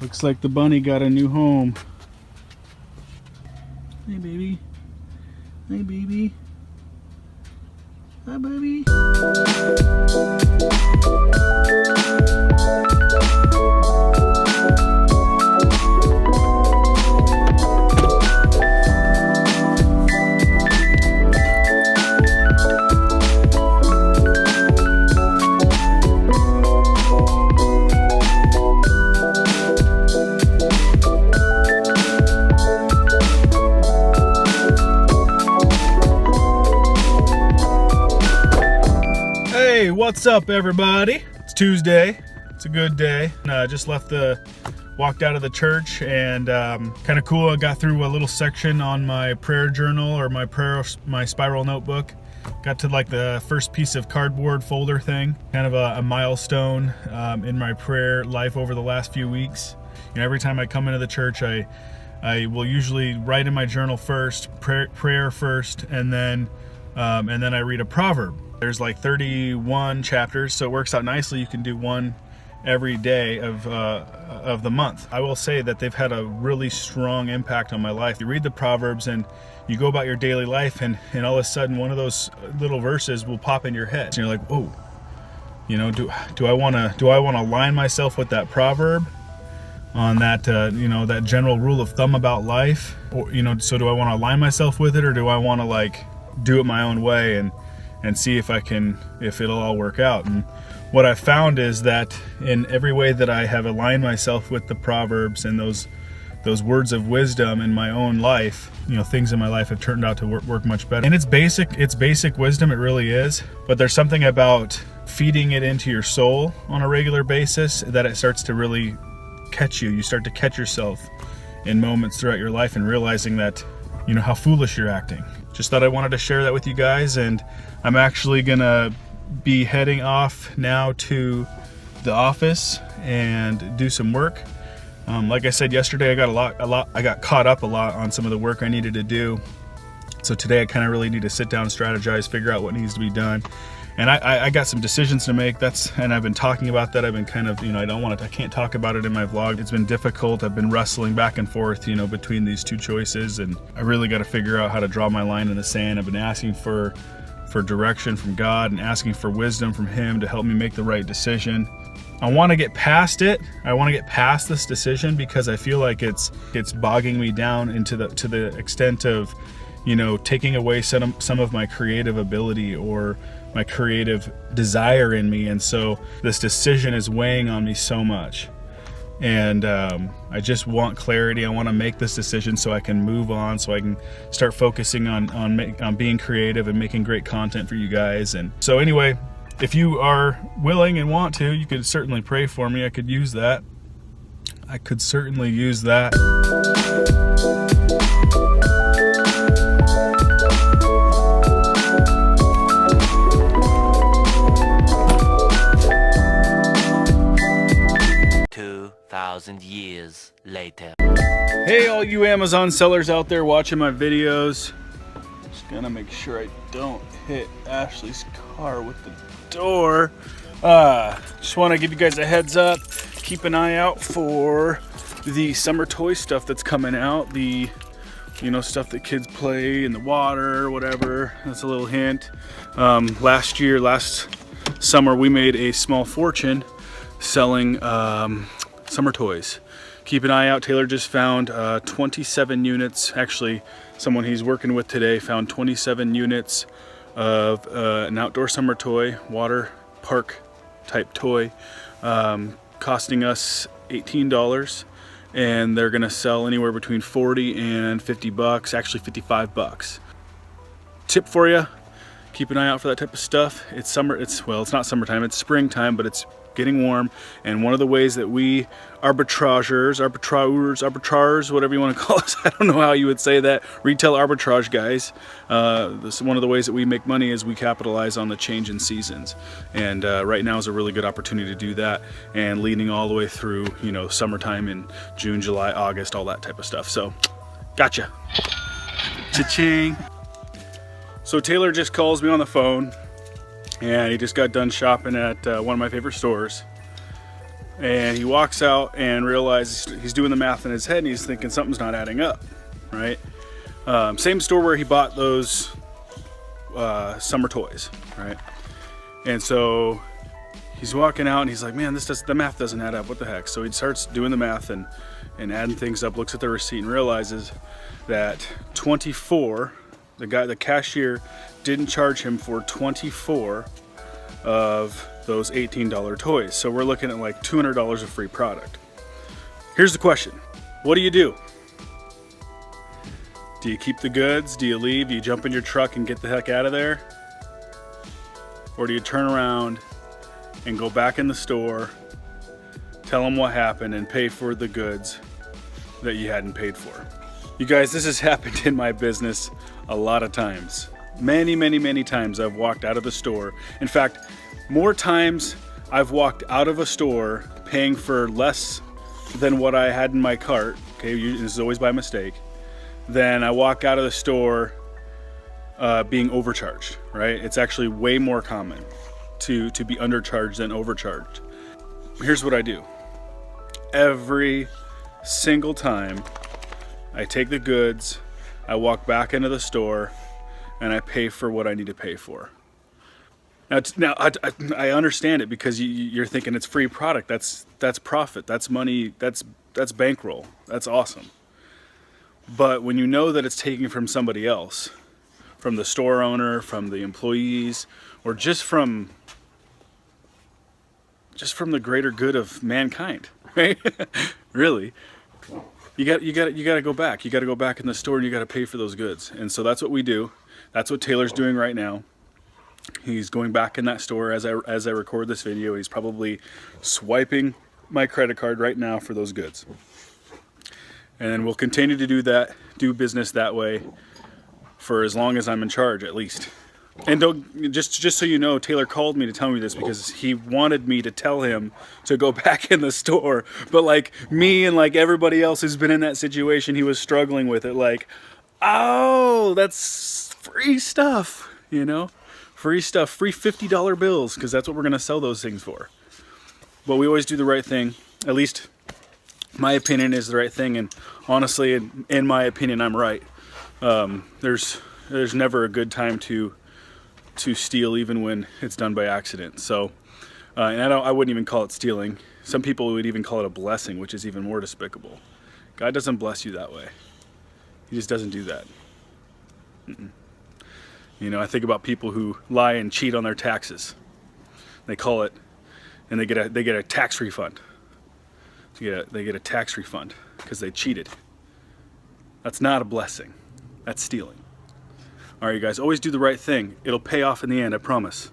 Looks like the bunny got a new home. Hey baby. Hey baby. Hi baby. Hey, what's up everybody? It's Tuesday. It's a good day. Just walked out of the church, and kind of cool. I got through a little section on my prayer journal or my spiral notebook. Got to like the first piece of cardboard folder thing, kind of a milestone in my prayer life over the last few weeks. You know, every time I come into the church, I will usually write in my journal first, prayer first, and then I read a proverb. There's like 31 chapters, so it works out nicely. You can do one every day of the month. I will say that they've had a really strong impact on my life. You read the Proverbs and you go about your daily life, and all of a sudden one of those little verses will pop in your head. And you're like, whoa, you know, do I want to align myself with that proverb on that that general rule of thumb about life? Or, so do I want to align myself with it, or do I want to like do it my own way and see if it'll all work out? And what I've found is that in every way that I have aligned myself with the Proverbs and those words of wisdom in my own life, things in my life have turned out to work much better. And it's basic wisdom, it really is. But there's something about feeding it into your soul on a regular basis that it starts to really catch you. You start to catch yourself in moments throughout your life and realizing that, how foolish you're acting. Just thought I wanted to share that with you guys, and I'm actually gonna be heading off now to the office and do some work. Like I said yesterday, I got caught up a lot on some of the work I needed to do. So today I kind of really need to sit down, strategize, figure out what needs to be done. And I got some decisions to make. And I've been talking about that. I've been kind of, I can't talk about it in my vlog. It's been difficult. I've been wrestling back and forth, between these two choices, and I really got to figure out how to draw my line in the sand. I've been asking for direction from God and asking for wisdom from Him to help me make the right decision. I want to get past it. I want to get past this decision because I feel like it's bogging me down to the extent of, taking away some of my creative ability or my creative desire in me. And so this decision is weighing on me so much. And I just want clarity. I want to make this decision so I can move on, so I can start focusing on being creative and making great content for you guys. And so anyway, if you are willing and want to, you could certainly pray for me. I could use that. I could certainly use that. Years later. Hey, all you Amazon sellers out there watching my videos. Just gonna make sure I don't hit Ashley's car with the door. Just want to give you guys a heads up. Keep an eye out for the summer toy stuff that's coming out. The stuff that kids play in the water or whatever. That's a little hint. Last summer we made a small fortune selling summer toys. Keep an eye out. Taylor just found 27 units. Actually, someone he's working with today found 27 units of an outdoor summer toy, water park type toy, costing us $18, and they're gonna sell anywhere between 40 and 50 bucks, actually 55 bucks. Tip for you, keep an eye out for that type of stuff. It's summer, it's not summertime, it's springtime, but it's getting warm, and one of the ways that we arbitrageurs, whatever you want to call us, I don't know how you would say that, retail arbitrage guys, one of the ways that we make money is we capitalize on the change in seasons, and right now is a really good opportunity to do that, and leading all the way through summertime in June, July, August, all that type of stuff. So gotcha. Cha-ching. So Taylor just calls me on the phone, and he just got done shopping at one of my favorite stores. And he walks out and realizes he's doing the math in his head, and he's thinking something's not adding up, right? Same store where he bought those summer toys, right? And so he's walking out and he's like, man, the math doesn't add up, what the heck? So he starts doing the math and adding things up, looks at the receipt and realizes that 24, the cashier didn't charge him for 24 of those $18 toys. So we're looking at like $200 of free product. Here's the question. What do? Do you keep the goods? Do you leave? Do you jump in your truck and get the heck out of there? Or do you turn around and go back in the store, tell them what happened, and pay for the goods that you hadn't paid for? You guys, this has happened in my business a lot of times. Many, many, many times I've walked out of the store. In fact, more times I've walked out of a store paying for less than what I had in my cart, okay, this is always by mistake, then I walk out of the store being overcharged, right? It's actually way more common to be undercharged than overcharged. Here's what I do. Every single time I take the goods, I walk back into the store, and I pay for what I need to pay for. Now I understand it, because you're thinking it's free product. That's profit. That's money. That's bankroll. That's awesome. But when you know that it's taken from somebody else, from the store owner, from the employees, or just from the greater good of mankind, right? Really, you got to go back. You got to go back in the store and you got to pay for those goods. And so that's what we do. That's what Taylor's doing right now. He's going back in that store as I record this video. He's probably swiping my credit card right now for those goods. And then we'll continue to do business that way for as long as I'm in charge, at least. And don't, just so you know, Taylor called me to tell me this because he wanted me to tell him to go back in the store. But like me and like everybody else who's been in that situation, he was struggling with it. Like, oh, that's free stuff, you know? Free stuff, free $50 bills, because that's what we're going to sell those things for. But we always do the right thing. At least my opinion is the right thing, and honestly, in my opinion, I'm right. There's never a good time to steal, even when it's done by accident. So, and I wouldn't even call it stealing. Some people would even call it a blessing, which is even more despicable. God doesn't bless you that way. He just doesn't do that. You know, I think about people who lie and cheat on their taxes. They call it, and they get a tax refund. They get a tax refund because they cheated. That's not a blessing. That's stealing. All right, you guys, always do the right thing. It'll pay off in the end, I promise.